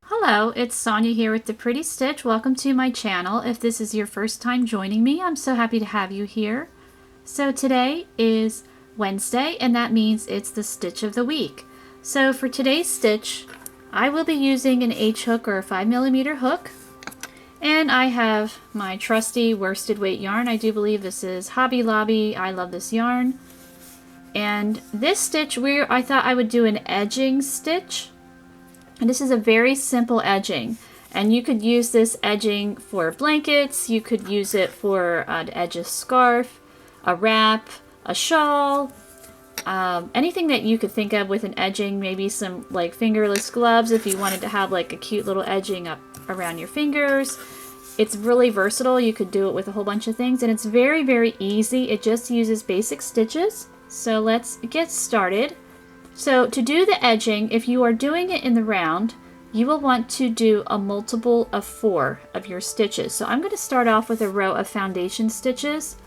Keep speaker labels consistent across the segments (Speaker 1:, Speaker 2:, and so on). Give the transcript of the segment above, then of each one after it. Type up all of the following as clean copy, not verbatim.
Speaker 1: Hello, it's Sonia here with The Pretty Stitch. Welcome to my channel. If this is your first time joining me, I'm so happy to have you here. So today is Wednesday, and that means it's the stitch of the week. So for today's stitch, I will be using an H hook or a 5mm hook. And I have my trusty worsted weight yarn. I do believe this is Hobby Lobby. I love this yarn. And this stitch, I thought I would do an edging stitch. And this is a very simple edging, and you could use this edging for blankets, you could use it for to edge a scarf, a wrap, a shawl, anything that you could think of with an edging, maybe some like fingerless gloves if you wanted to have like a cute little edging up around your fingers. It's really versatile, you could do it with a whole bunch of things, and it's very, very easy. It just uses basic stitches. So let's get started. So to do the edging, if you are doing it in the round, you will want to do a multiple of 4 of your stitches. So I'm going to start off with a row of foundation stitches.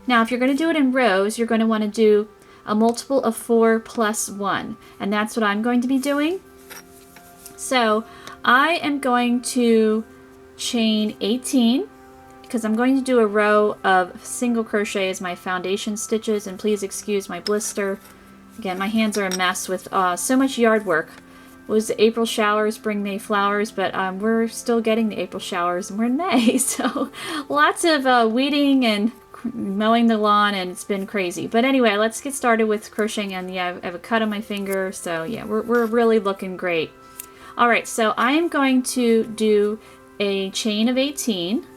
Speaker 1: Now if you're going to do it in rows, you're going to want to do a multiple of 4 plus 1. And that's what I'm going to be doing. So I am going to chain 18 because I'm going to do a row of single crochet as my foundation stitches. And please excuse my blister. Again, my hands are a mess with so much yard work. It was the April showers bring May flowers, but we're still getting the April showers and we're in May. So lots of weeding and mowing the lawn, and it's been crazy. But anyway, let's get started with crocheting. And yeah, I have a cut on my finger. So yeah, we're really looking great. All right, so I am going to do a chain of 18.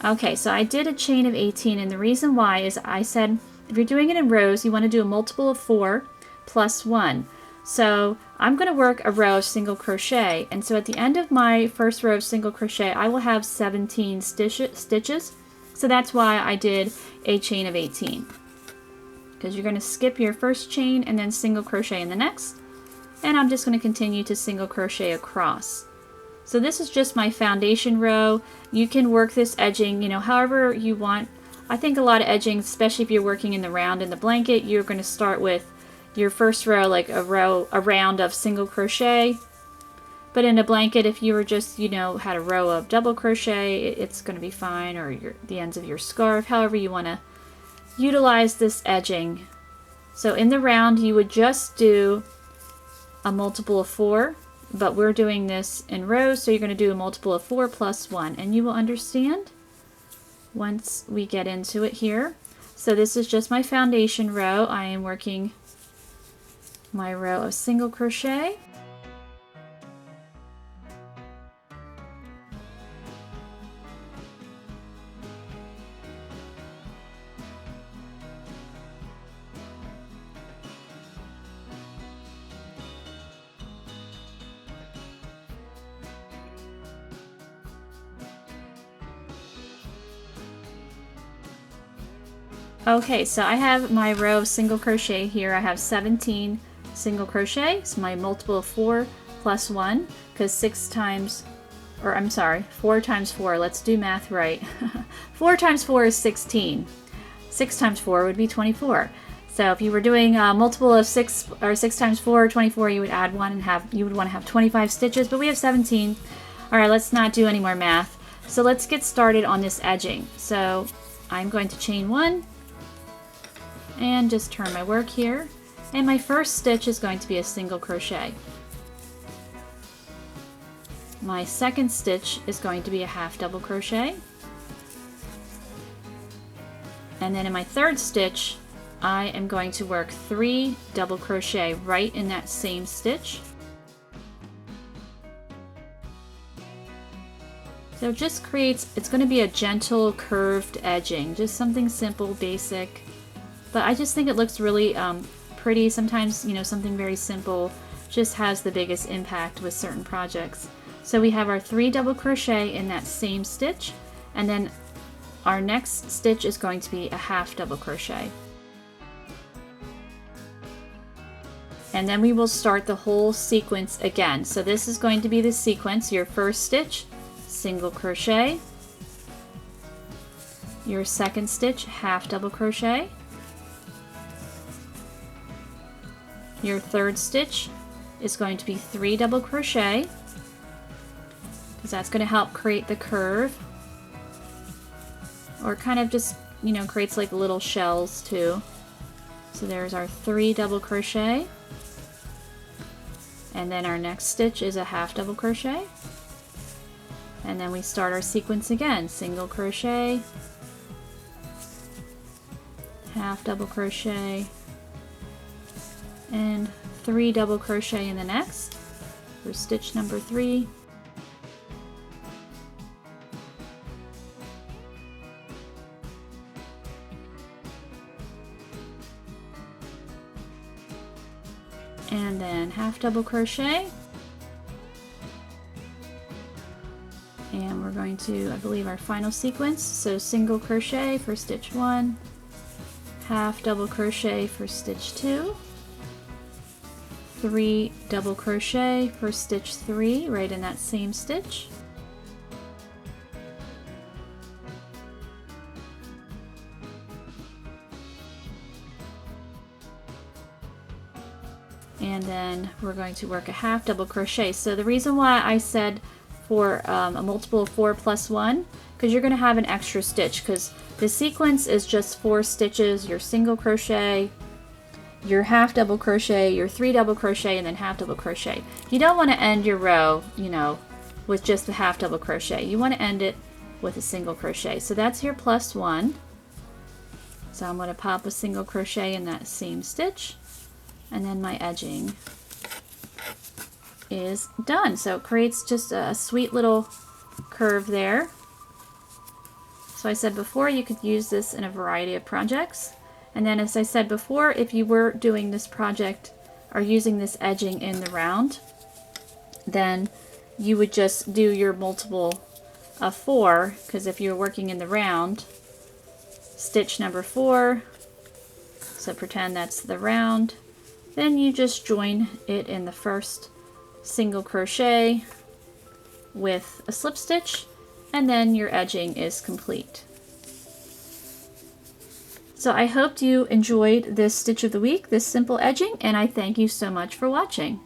Speaker 1: Okay, so I did a chain of 18, and the reason why is I said if you're doing it in rows, you want to do a multiple of 4 plus 1. So I'm going to work a row of single crochet, and so at the end of my first row of single crochet, I will have 17 stitches. So that's why I did a chain of 18. Because you're going to skip your first chain and then single crochet in the next, and I'm just going to continue to single crochet across. So this is just my foundation row. You can work this edging, however you want. I think a lot of edging, especially if you're working in the round in the blanket, you're going to start with your first row, like a round of single crochet. But in a blanket, if you were just, had a row of double crochet, it's going to be fine, or the ends of your scarf, however you want to utilize this edging. So in the round, you would just do a multiple of 4. But we're doing this in rows, so you're going to do a multiple of 4 plus 1, and you will understand once we get into it here. So this is just my foundation row. I am working my row of single crochet. Okay, so I have my row of single crochet here. I have 17 single crochet. It's my multiple of 4 plus 1, because 4 times 4, let's do math right. 4 times 4 is 16. 6 times 4 would be 24. So if you were doing a multiple of 6 or 6 times 4, 24, you would add 1 and you would want to have 25 stitches, but we have 17. All right, let's not do any more math. So let's get started on this edging. So I'm going to chain 1. And just turn my work here, and my first stitch is going to be a single crochet. My second stitch is going to be a half double crochet, and then in my third stitch I am going to work 3 double crochet right in that same stitch. So it just creates, it's going to be a gentle curved edging, just something simple, basic. But I just think it looks really pretty. Sometimes, something very simple just has the biggest impact with certain projects. So we have our 3 double crochet in that same stitch, and then our next stitch is going to be a half double crochet. And then we will start the whole sequence again. So this is going to be the sequence, your first stitch, single crochet, your second stitch, half double crochet. Your third stitch is going to be 3 double crochet, because that's going to help create the curve, or kind of just, you know, creates like little shells too. So there's our 3 double crochet, and then our next stitch is a half double crochet, and then we start our sequence again, single crochet, half double crochet, and 3 double crochet in the next for stitch number 3. And then half double crochet, and we're going to, I believe, our final sequence, so single crochet for stitch 1, half double crochet for stitch 2, 3 double crochet for stitch 3 right in that same stitch, and then we're going to work a half double crochet. So the reason why I said for a multiple of 4 plus 1, because you're going to have an extra stitch, because the sequence is just 4 stitches, your single crochet, your half double crochet, your 3 double crochet, and then half double crochet. You don't want to end your row, you know, with just the half double crochet. You want to end it with a single crochet. So that's your plus 1. So I'm going to pop a single crochet in that same stitch, and then my edging is done. So it creates just a sweet little curve there. So I said before, you could use this in a variety of projects. And then, as I said before, if you were doing this project or using this edging in the round, then you would just do your multiple of 4, because if you're working in the round, stitch number 4, so pretend that's the round, then you just join it in the first single crochet with a slip stitch, and then your edging is complete. So I hoped you enjoyed this stitch of the week, this simple edging, and I thank you so much for watching.